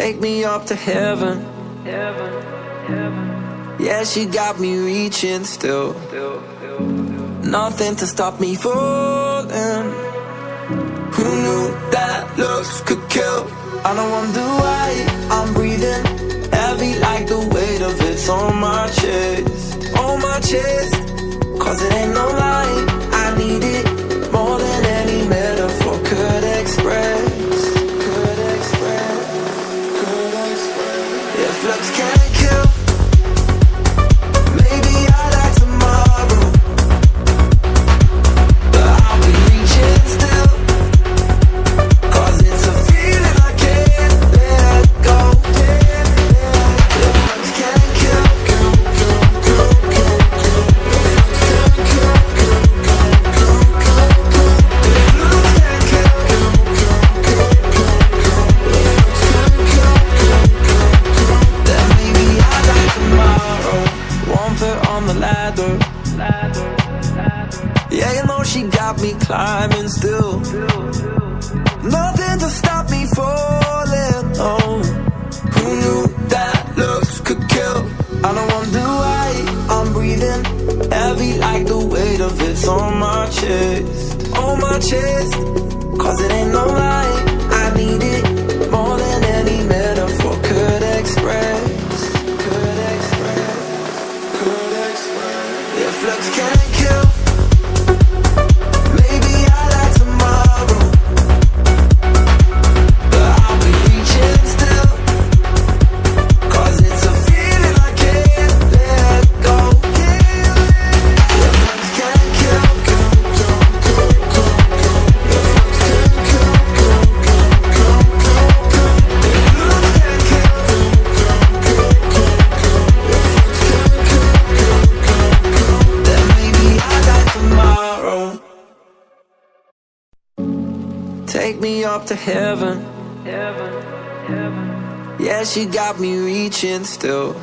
Take me up to heaven. Yeah, she got me reaching still. Nothing to stop me falling. Who knew that looks could kill? I don't wonder why I'm breathing heavy like the weight of it's on my chest. On my chest. Cause it ain't no lie, I need it more than any metaphor could express. If looks can't kill, maybe I like tomorrow, but I'll be reaching still. Cause it's a feeling I can't let go. If looks can't kill, yeah, you know she got me climbing still. Nothing to stop me falling. Oh, who knew that looks could kill? I don't wonder why I'm breathing heavy like the weight of it's on my chest. On my chest. Cause it ain't no lie, I need it more than any metaphor could express. If looks can't kill, maybe I like tomorrow, but I'll be reaching still. Cause it's a feeling I can't let go. If looks can't kill, take me up to heaven. Yeah, she got me reaching still.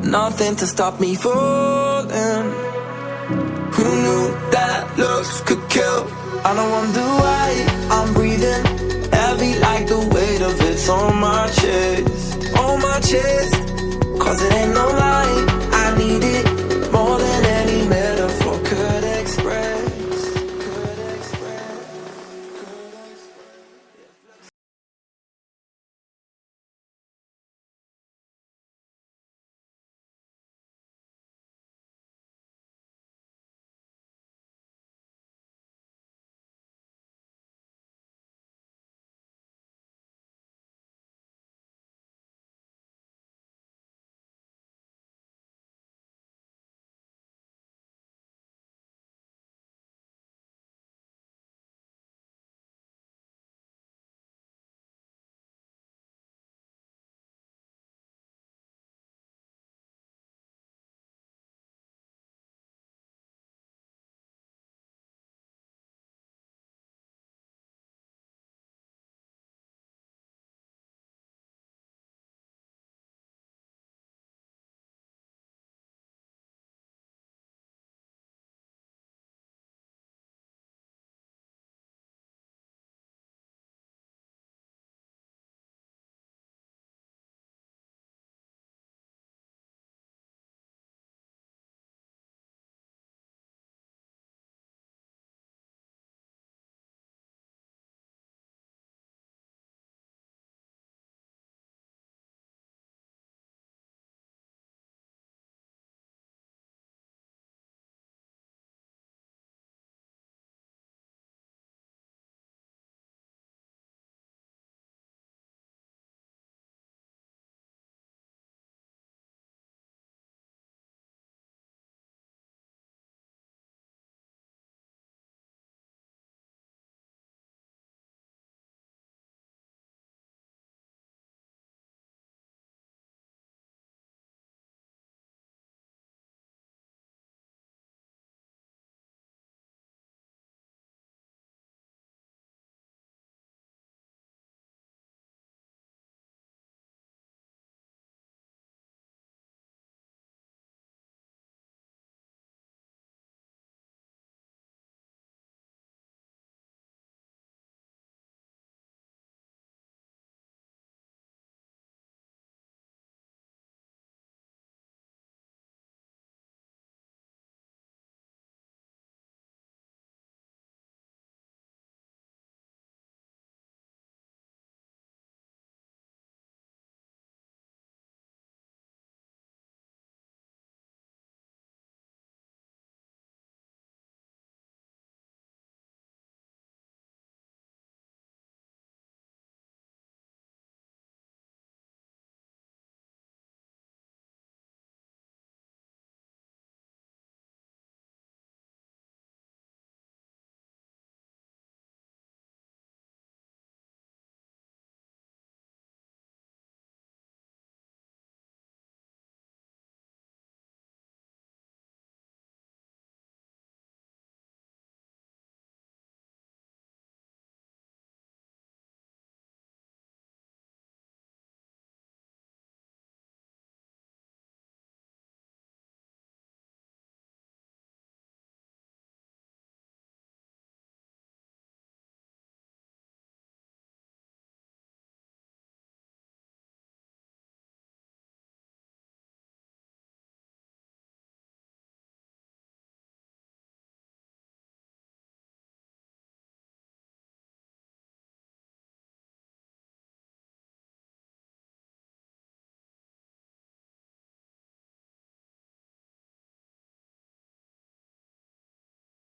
Nothing to stop me falling. Who knew that looks could kill? I don't wonder why I'm breathing heavy like the weight of it's on my chest. On my chest. Cause it ain't no lie, I need it